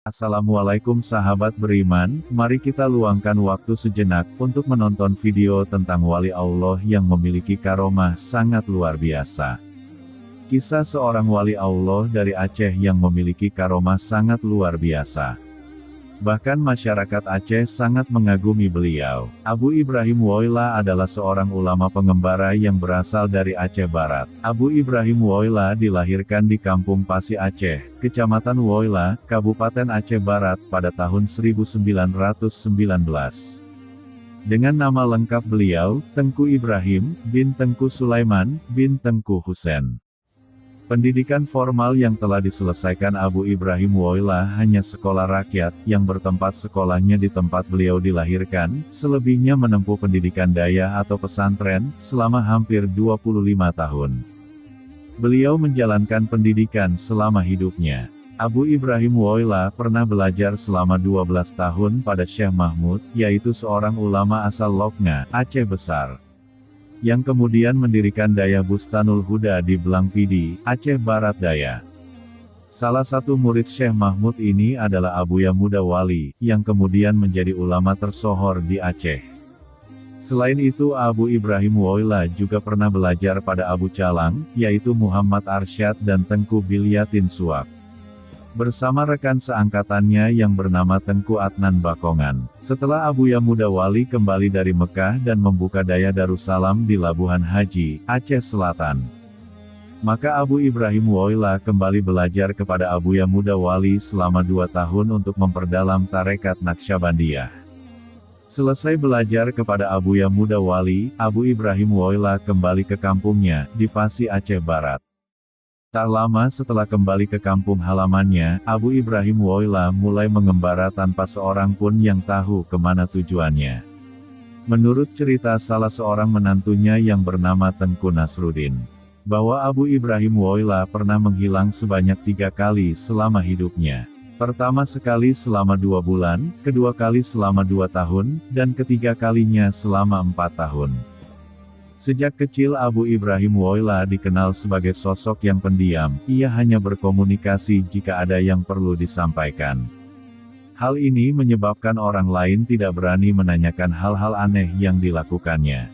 Assalamualaikum sahabat beriman, mari kita luangkan waktu sejenak untuk menonton video tentang wali Allah yang memiliki karomah sangat luar biasa. Kisah seorang wali Allah dari Aceh yang memiliki karomah sangat luar biasa. Bahkan masyarakat Aceh sangat mengagumi beliau. Abu Ibrahim Woyla adalah seorang ulama pengembara yang berasal dari Aceh Barat. Abu Ibrahim Woyla dilahirkan di Kampung Pasi Aceh, Kecamatan Woyla, Kabupaten Aceh Barat, pada tahun 1919. Dengan nama lengkap beliau, Tengku Ibrahim, bin Tengku Sulaiman, bin Tengku Husein. Pendidikan formal yang telah diselesaikan Abu Ibrahim Woyla hanya sekolah rakyat, yang bertempat sekolahnya di tempat beliau dilahirkan, selebihnya menempuh pendidikan daya atau pesantren, selama hampir 25 tahun. Beliau menjalankan pendidikan selama hidupnya. Abu Ibrahim Woyla pernah belajar selama 12 tahun pada Syekh Mahmud, yaitu seorang ulama asal Loknga, Aceh Besar, yang kemudian mendirikan Daya Bustanul Huda di Blangpidi, Aceh Barat Daya. Salah satu murid Syekh Mahmud ini adalah Abuya Muda Wali, yang kemudian menjadi ulama tersohor di Aceh. Selain itu Abu Ibrahim Woyla juga pernah belajar pada Abu Calang, yaitu Muhammad Arsyad dan Tengku Bilyatin Suak, bersama rekan seangkatannya yang bernama Tengku Adnan Bakongan. Setelah Abuya Muda Wali kembali dari Mekah dan membuka Daya Darussalam di Labuhan Haji, Aceh Selatan, maka Abu Ibrahim Woyla kembali belajar kepada Abuya Muda Wali selama 2 tahun untuk memperdalam tarekat Naqsyabandiyah. Selesai belajar kepada Abuya Muda Wali, Abu Ibrahim Woyla kembali ke kampungnya, di Pasi Aceh Barat. Tak lama setelah kembali ke kampung halamannya, Abu Ibrahim Woyla mulai mengembara tanpa seorang pun yang tahu kemana tujuannya. Menurut cerita salah seorang menantunya yang bernama Tengku Nasruddin, bahwa Abu Ibrahim Woyla pernah menghilang sebanyak 3 kali selama hidupnya. Pertama sekali selama 2 bulan, kedua kali selama 2 tahun, dan ketiga kalinya selama 4 tahun. Sejak kecil Abu Ibrahim Woyla dikenal sebagai sosok yang pendiam, ia hanya berkomunikasi jika ada yang perlu disampaikan. Hal ini menyebabkan orang lain tidak berani menanyakan hal-hal aneh yang dilakukannya.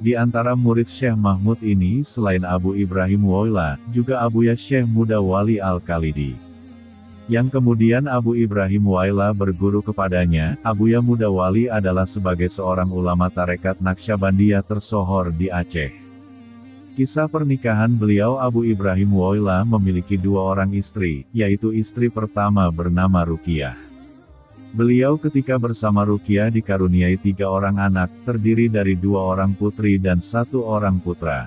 Di antara murid Syekh Mahmud ini selain Abu Ibrahim Woyla, juga Abuya Syekh Muda Wali Al-Khalidi, yang kemudian Abu Ibrahim Woyla berguru kepadanya. Abuya Muda Wali adalah sebagai seorang ulama tarekat Naqsyabandiyah tersohor di Aceh. Kisah pernikahan beliau Abu Ibrahim Woyla memiliki 2 orang istri, yaitu istri pertama bernama Ruqyah. Beliau ketika bersama Ruqyah dikaruniai 3 orang anak, terdiri dari 2 orang putri dan 1 orang putra.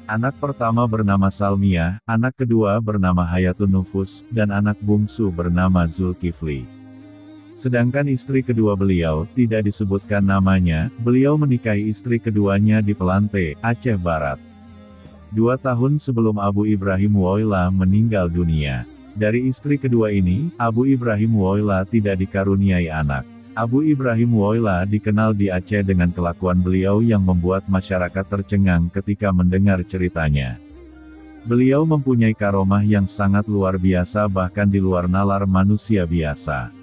Anak pertama bernama Salmiyah, anak kedua bernama Hayatun Nufus, dan anak bungsu bernama Zulkifli. Sedangkan istri kedua beliau tidak disebutkan namanya. Beliau menikahi istri keduanya di Pelante, Aceh Barat, 2 tahun sebelum Abu Ibrahim Woyla meninggal dunia. Dari istri kedua ini, Abu Ibrahim Woyla tidak dikaruniai anak. Abu Ibrahim Woyla dikenal di Aceh dengan kelakuan beliau yang membuat masyarakat tercengang ketika mendengar ceritanya. Beliau mempunyai karomah yang sangat luar biasa bahkan di luar nalar manusia biasa.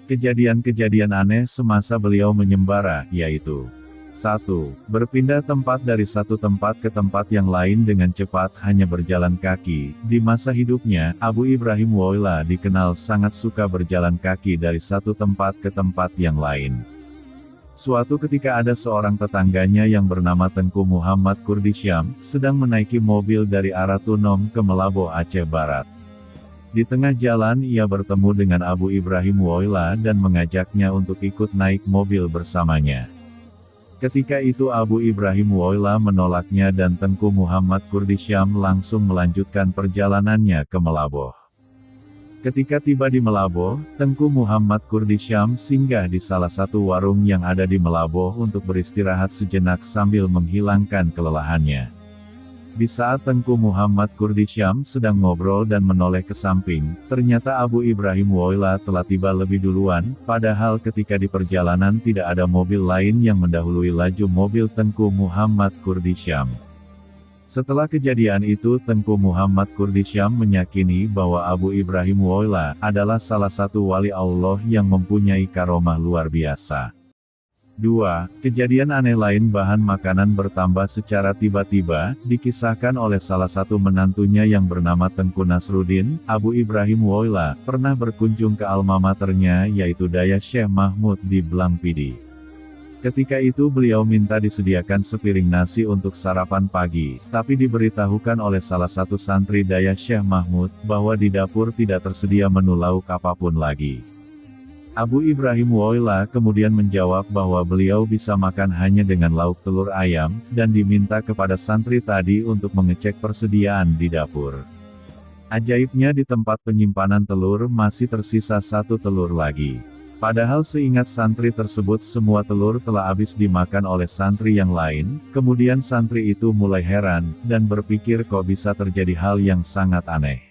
Kejadian-kejadian aneh semasa beliau menyembara, yaitu 1. Berpindah tempat dari satu tempat ke tempat yang lain dengan cepat hanya berjalan kaki. Di masa hidupnya, Abu Ibrahim Woyla dikenal sangat suka berjalan kaki dari satu tempat ke tempat yang lain. Suatu ketika ada seorang tetangganya yang bernama Tengku Muhammad Kurdisyam, sedang menaiki mobil dari arah Tunom ke Melabo Aceh Barat. Di tengah jalan ia bertemu dengan Abu Ibrahim Woyla dan mengajaknya untuk ikut naik mobil bersamanya. Ketika itu Abu Ibrahim Woyla menolaknya dan Tengku Muhammad Kurdisyam langsung melanjutkan perjalanannya ke Melabo. Ketika tiba di Melabo, Tengku Muhammad Kurdisyam singgah di salah satu warung yang ada di Melabo untuk beristirahat sejenak sambil menghilangkan kelelahannya. Di saat Tengku Muhammad Kurdisyam sedang ngobrol dan menoleh ke samping, ternyata Abu Ibrahim Woyla telah tiba lebih duluan, padahal ketika di perjalanan tidak ada mobil lain yang mendahului laju mobil Tengku Muhammad Kurdisyam. Setelah kejadian itu, Tengku Muhammad Kurdisyam meyakini bahwa Abu Ibrahim Woyla adalah salah satu wali Allah yang mempunyai karomah luar biasa. 2. Kejadian aneh lain, bahan makanan bertambah secara tiba-tiba, dikisahkan oleh salah satu menantunya yang bernama Tengku Nasruddin. Abu Ibrahim Woyla pernah berkunjung ke alma maternya yaitu Daya Syekh Mahmud di Blangpidi. Ketika itu beliau minta disediakan sepiring nasi untuk sarapan pagi, tapi diberitahukan oleh salah satu santri Daya Syekh Mahmud, bahwa di dapur tidak tersedia menu lauk apapun lagi. Abu Ibrahim Woyla kemudian menjawab bahwa beliau bisa makan hanya dengan lauk telur ayam, dan diminta kepada santri tadi untuk mengecek persediaan di dapur. Ajaibnya di tempat penyimpanan telur masih tersisa satu telur lagi. Padahal seingat santri tersebut semua telur telah habis dimakan oleh santri yang lain. Kemudian santri itu mulai heran, dan berpikir kok bisa terjadi hal yang sangat aneh.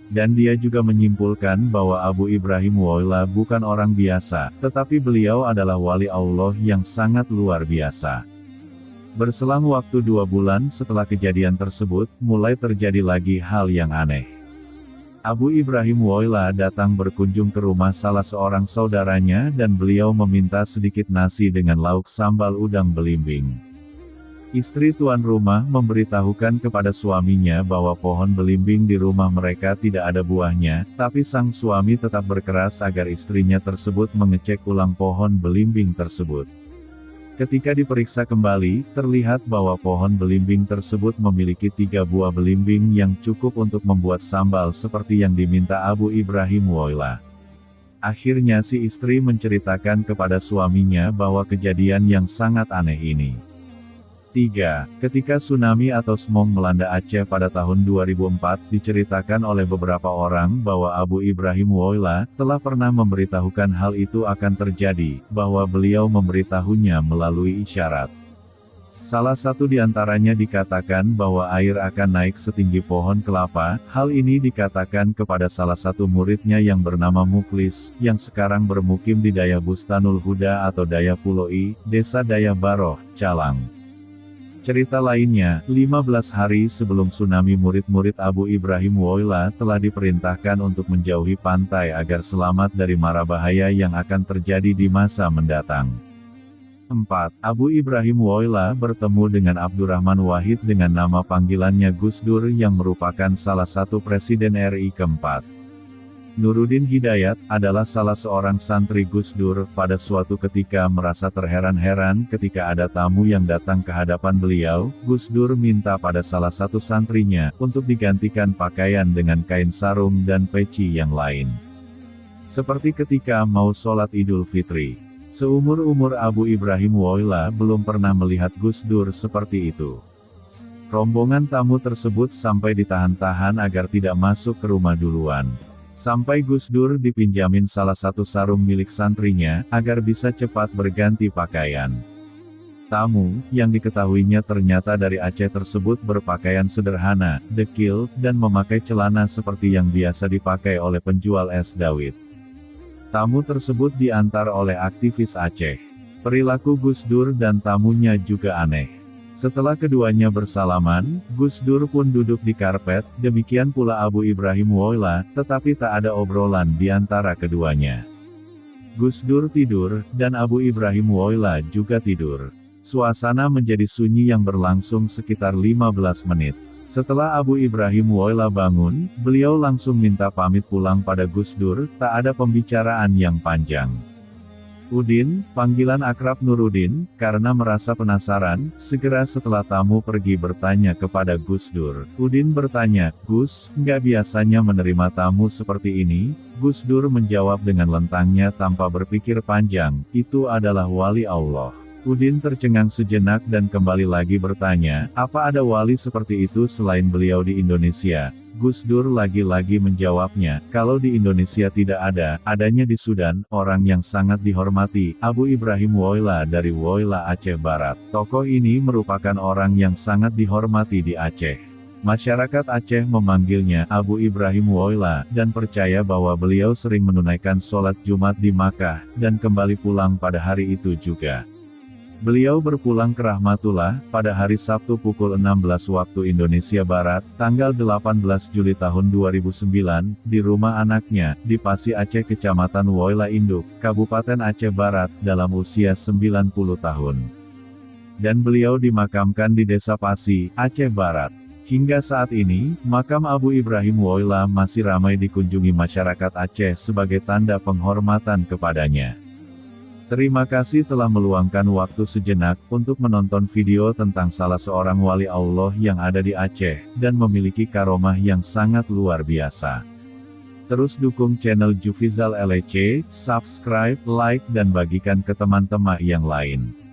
Dan dia juga menyimpulkan bahwa Abu Ibrahim Woyla bukan orang biasa, tetapi beliau adalah wali Allah yang sangat luar biasa. Berselang waktu 2 bulan setelah kejadian tersebut, mulai terjadi lagi hal yang aneh. Abu Ibrahim Woyla datang berkunjung ke rumah salah seorang saudaranya dan beliau meminta sedikit nasi dengan lauk sambal udang belimbing. Istri tuan rumah memberitahukan kepada suaminya bahwa pohon belimbing di rumah mereka tidak ada buahnya, tapi sang suami tetap berkeras agar istrinya tersebut mengecek ulang pohon belimbing tersebut. Ketika diperiksa kembali, terlihat bahwa pohon belimbing tersebut memiliki 3 buah belimbing yang cukup untuk membuat sambal seperti yang diminta Abu Ibrahim Woyla. Akhirnya si istri menceritakan kepada suaminya bahwa kejadian yang sangat aneh ini. 3. Ketika tsunami atau smog melanda Aceh pada tahun 2004, diceritakan oleh beberapa orang bahwa Abu Ibrahim Woyla telah pernah memberitahukan hal itu akan terjadi, bahwa beliau memberitahunya melalui isyarat. Salah satu di antaranya dikatakan bahwa air akan naik setinggi pohon kelapa. Hal ini dikatakan kepada salah satu muridnya yang bernama Muklis, yang sekarang bermukim di Daya Bustanul Huda atau Daya Puloi, Desa Daya Baroh, Calang. Cerita lainnya, 15 hari sebelum tsunami murid-murid Abu Ibrahim Woyla telah diperintahkan untuk menjauhi pantai agar selamat dari mara bahaya yang akan terjadi di masa mendatang. 4. Abu Ibrahim Woyla bertemu dengan Abdurrahman Wahid dengan nama panggilannya Gus Dur yang merupakan salah satu Presiden RI keempat. Nuruddin Hidayat adalah salah seorang santri Gus Dur. Pada suatu ketika merasa terheran-heran ketika ada tamu yang datang ke hadapan beliau. Gus Dur minta pada salah satu santrinya untuk digantikan pakaian dengan kain sarung dan peci yang lain. Seperti ketika mau sholat Idul Fitri. Seumur-umur Abu Ibrahim Woyla belum pernah melihat Gus Dur seperti itu. Rombongan tamu tersebut sampai ditahan-tahan agar tidak masuk ke rumah duluan. Sampai Gus Dur dipinjamin salah satu sarung milik santrinya, agar bisa cepat berganti pakaian. Tamu, yang diketahuinya ternyata dari Aceh tersebut berpakaian sederhana, dekil, dan memakai celana seperti yang biasa dipakai oleh penjual es dawet. Tamu tersebut diantar oleh aktivis Aceh. Perilaku Gus Dur dan tamunya juga aneh. Setelah keduanya bersalaman, Gus Dur pun duduk di karpet, demikian pula Abu Ibrahim Woyla, tetapi tak ada obrolan di antara keduanya. Gus Dur tidur, dan Abu Ibrahim Woyla juga tidur. Suasana menjadi sunyi yang berlangsung sekitar 15 menit. Setelah Abu Ibrahim Woyla bangun, beliau langsung minta pamit pulang pada Gus Dur, tak ada pembicaraan yang panjang. Udin, panggilan akrab Nuruddin, karena merasa penasaran, segera setelah tamu pergi bertanya kepada Gus Dur. Udin bertanya, "Gus, nggak biasanya menerima tamu seperti ini?" Gus Dur menjawab dengan lantangnya tanpa berpikir panjang, "Itu adalah wali Allah." Udin tercengang sejenak dan kembali lagi bertanya, "Apa ada wali seperti itu selain beliau di Indonesia?" Gus Dur lagi-lagi menjawabnya, "Kalau di Indonesia tidak ada, adanya di Sudan, orang yang sangat dihormati, Abu Ibrahim Woyla dari Woyla Aceh Barat." Tokoh ini merupakan orang yang sangat dihormati di Aceh. Masyarakat Aceh memanggilnya Abu Ibrahim Woyla, dan percaya bahwa beliau sering menunaikan sholat Jumat di Makkah, dan kembali pulang pada hari itu juga. Beliau berpulang ke Rahmatullah pada hari Sabtu pukul 16 waktu Indonesia Barat, tanggal 18 Juli tahun 2009, di rumah anaknya, di Pasi Aceh Kecamatan Woila Induk, Kabupaten Aceh Barat, dalam usia 90 tahun. Dan beliau dimakamkan di Desa Pasi, Aceh Barat. Hingga saat ini, makam Abu Ibrahim Woila masih ramai dikunjungi masyarakat Aceh sebagai tanda penghormatan kepadanya. Terima kasih telah meluangkan waktu sejenak untuk menonton video tentang salah seorang wali Allah yang ada di Aceh, dan memiliki karomah yang sangat luar biasa. Terus dukung channel Jufizal LEC, subscribe, like dan bagikan ke teman-teman yang lain.